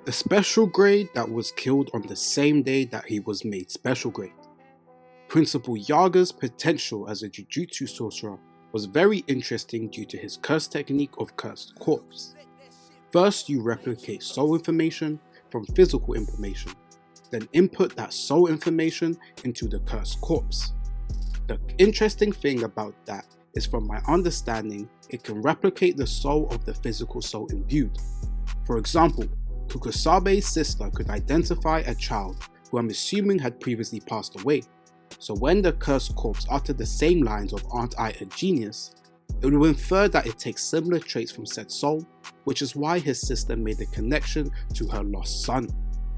A special grade that was killed on the same day that he was made special grade. Principal Yaga's potential as a Jujutsu sorcerer was very interesting due to his cursed technique of Cursed Corpse. First, you replicate soul information from physical information, then input that soul information into the Cursed Corpse. The interesting thing about that is, from my understanding, it can replicate the soul of the physical soul imbued. For example, Kukusabe's sister could identify a child who I'm assuming had previously passed away, so when the Cursed Corpse uttered the same lines of "Aren't I a genius?", it would infer that it takes similar traits from said soul, which is why his sister made the connection to her lost son.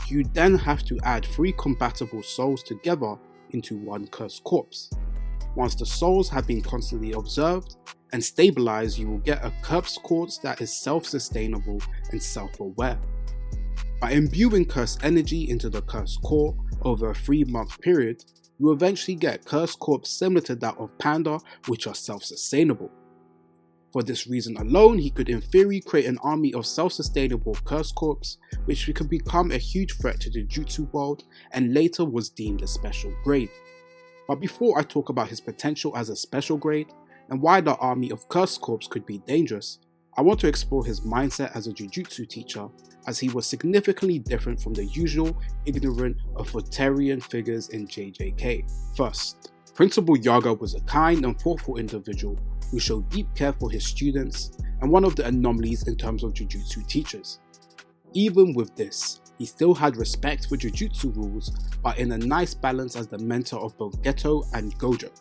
You then have to add 3 compatible souls together into one Cursed Corpse. Once the souls have been constantly observed and stabilized, you will get a Cursed Corpse that is self-sustainable and self-aware. By imbuing cursed energy into the Cursed Core over a 3-month period, you eventually get Cursed Corpse similar to that of Panda, which are self-sustainable. For this reason alone, he could in theory create an army of self-sustainable Cursed Corpse, which could become a huge threat to the Jutsu world and later was deemed a special grade. But before I talk about his potential as a special grade, and why the army of Cursed Corpse could be dangerous, I want to explore his mindset as a Jujutsu teacher, as he was significantly different from the usual ignorant authoritarian figures in JJK. First, Principal Yaga was a kind and thoughtful individual who showed deep care for his students and one of the anomalies in terms of Jujutsu teachers. Even with this, he still had respect for Jujutsu rules, but in a nice balance as the mentor of both Geto and Gojo.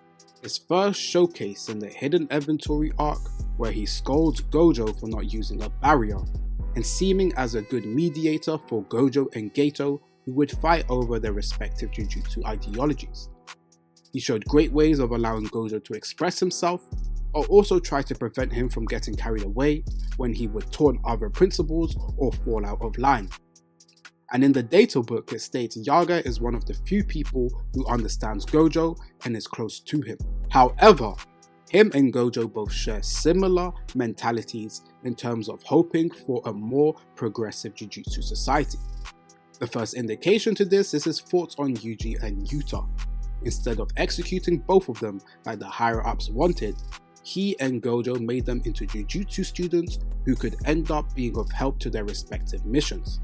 His first showcase in the Hidden Inventory arc, where he scolds Gojo for not using a barrier, and seeming as a good mediator for Gojo and Geto, who would fight over their respective Jujutsu ideologies. He showed great ways of allowing Gojo to express himself, but also tried to prevent him from getting carried away when he would taunt other principals or fall out of line. And in the data book, it states Yaga is one of the few people who understands Gojo and is close to him. However, him and Gojo both share similar mentalities in terms of hoping for a more progressive Jujutsu society. The first indication to this is his thoughts on Yuji and Yuta. Instead of executing both of them like the higher-ups wanted, he and Gojo made them into Jujutsu students who could end up being of help to their respective missions.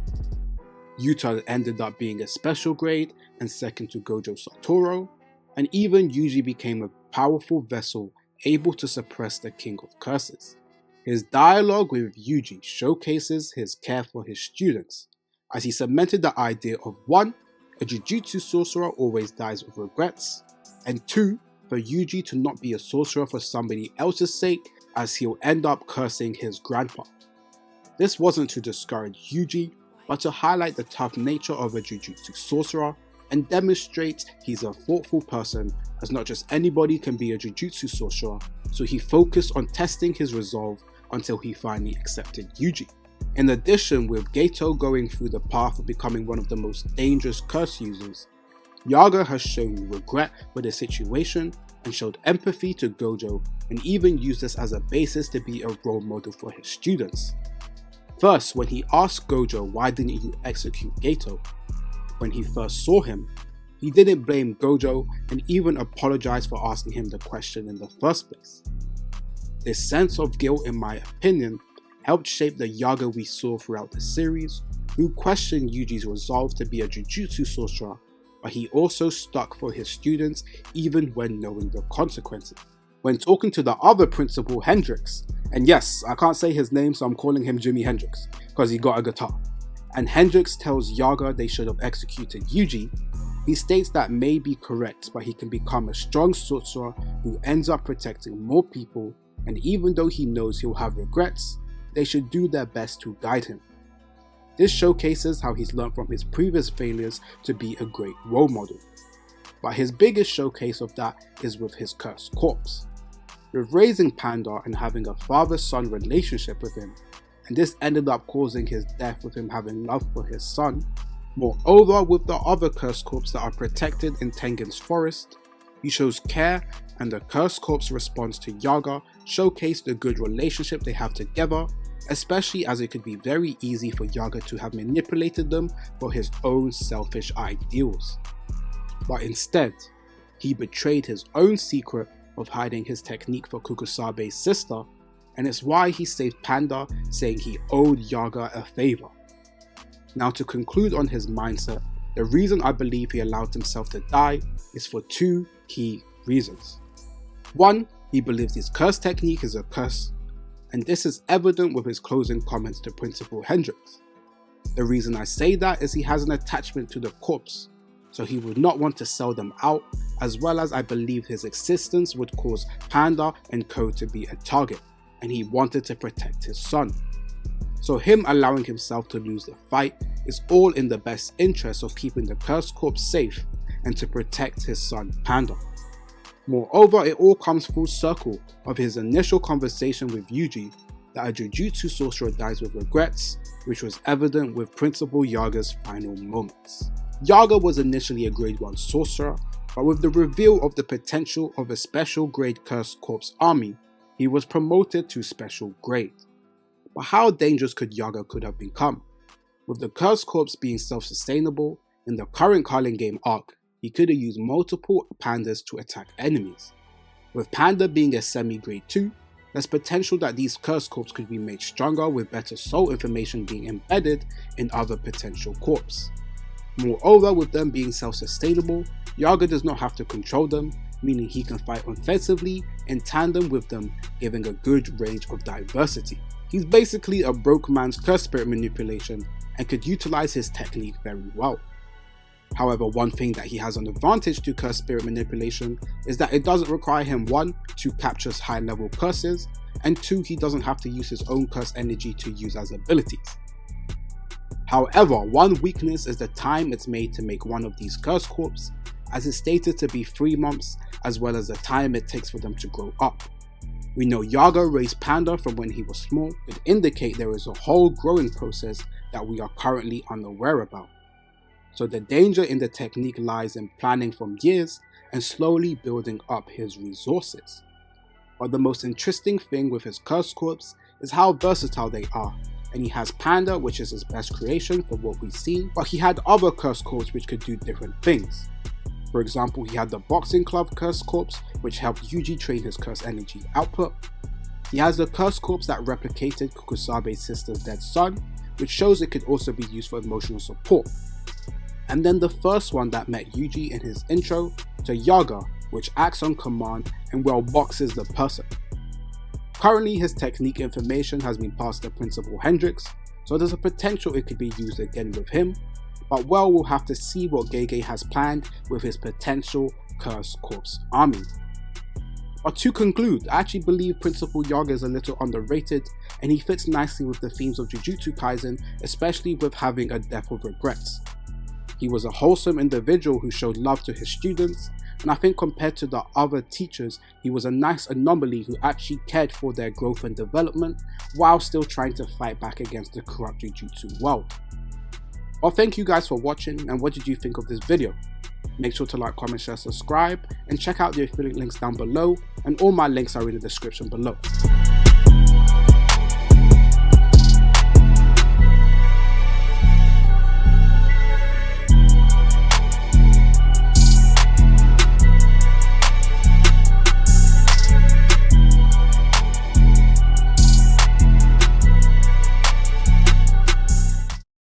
Yuta ended up being a special grade and second to Gojo Satoru, and even Yuji became a powerful vessel able to suppress the King of Curses. His dialogue with Yuji showcases his care for his students, as he cemented the idea of 1. A Jujutsu sorcerer always dies with regrets, and 2. For Yuji to not be a sorcerer for somebody else's sake, as he'll end up cursing his grandpa. This wasn't to discourage Yuji, but to highlight the tough nature of a Jujutsu sorcerer and demonstrate he's a thoughtful person, as not just anybody can be a Jujutsu sorcerer, so he focused on testing his resolve until he finally accepted Yuji. In addition, with Geto going through the path of becoming one of the most dangerous curse users, Yaga has shown regret for the situation and showed empathy to Gojo, and even used this as a basis to be a role model for his students. First, when he asked Gojo why didn't you execute Geto, when he first saw him, he didn't blame Gojo and even apologized for asking him the question in the first place. This sense of guilt, in my opinion, helped shape the Yaga we saw throughout the series, who questioned Yuji's resolve to be a Jujutsu sorcerer, but he also stuck for his students even when knowing the consequences. When talking to the other principal, Hendrix, and yes, I can't say his name so I'm calling him Jimi Hendrix, because he got a guitar, and Hendrix tells Yaga they should have executed Yuji, he states that may be correct, but he can become a strong sorcerer who ends up protecting more people, and even though he knows he'll have regrets, they should do their best to guide him. This showcases how he's learned from his previous failures to be a great role model. But his biggest showcase of that is with his Cursed Corpse. With raising Panda and having a father-son relationship with him, and this ended up causing his death with him having love for his son. Moreover, with the other Cursed Corpse that are protected in Tengen's forest, he shows care, and the Cursed Corpse response to Yaga showcased the good relationship they have together, especially as it could be very easy for Yaga to have manipulated them for his own selfish ideals. But instead, he betrayed his own secret of hiding his technique for Kukusabe's sister, and it's why he saved Panda, saying he owed Yaga a favor. Now, to conclude on his mindset, the reason I believe he allowed himself to die is for two key reasons. One, he believes his cursed technique is a curse, and this is evident with his closing comments to Principal Hendrix. The reason I say that is he has an attachment to the corpse, so he would not want to sell them out, as well as I believe his existence would cause Panda and Co to be a target, and he wanted to protect his son. So him allowing himself to lose the fight is all in the best interest of keeping the cursed corpse safe and to protect his son Panda. Moreover, it all comes full circle of his initial conversation with Yuji that a Jujutsu sorcerer dies with regrets, which was evident with Principal Yaga's final moments. Yaga was initially a grade 1 sorcerer, but with the reveal of the potential of a special grade cursed corpse army, he was promoted to special grade. But how dangerous could Yaga have become? With the cursed corpse being self-sustainable, in the current Carlin game arc, he could have used multiple pandas to attack enemies. With Panda being a semi-grade 2, there's potential that these cursed corpse could be made stronger with better soul information being embedded in other potential corpse. Moreover, with them being self-sustainable, Yaga does not have to control them, meaning he can fight offensively in tandem with them, giving a good range of diversity. He's basically a broke man's curse spirit manipulation and could utilize his technique very well. However, one thing that he has an advantage to curse spirit manipulation is that it doesn't require him 1. To capture high level curses, and 2. He doesn't have to use his own curse energy to use as abilities. However, one weakness is the time it's made to make one of these curse corpse, as it's stated to be 3 months, as well as the time it takes for them to grow up. We know Yaga raised Panda from when he was small, it indicate there is a whole growing process that we are currently unaware about. So the danger in the technique lies in planning from years and slowly building up his resources. But the most interesting thing with his curse corpse is how versatile they are, and he has Panda, which is his best creation from what we've seen, but he had other curse corpse which could do different things. For example, he had the boxing club curse corpse, which helped Yuji train his curse energy output. He has the curse corpse that replicated Kukusabe's sister's dead son, which shows it could also be used for emotional support. And then the first one that met Yuji in his intro to Yaga, which acts on command and well boxes the person. Currently his technique information has been passed to Principal Hendrix, so there's a potential it could be used again with him, but well, we'll have to see what Gege has planned with his potential cursed corpse army. But to conclude, I actually believe Principal Yaga is a little underrated and he fits nicely with the themes of Jujutsu Kaisen, especially with having a death with regrets. He was a wholesome individual who showed love to his students, and I think compared to the other teachers, he was a nice anomaly who actually cared for their growth and development while still trying to fight back against the corrupt Jujutsu world. Well, thank you guys for watching, and what did you think of this video? Make sure to like, comment, share, subscribe, and check out the affiliate links down below, and all my links are in the description below.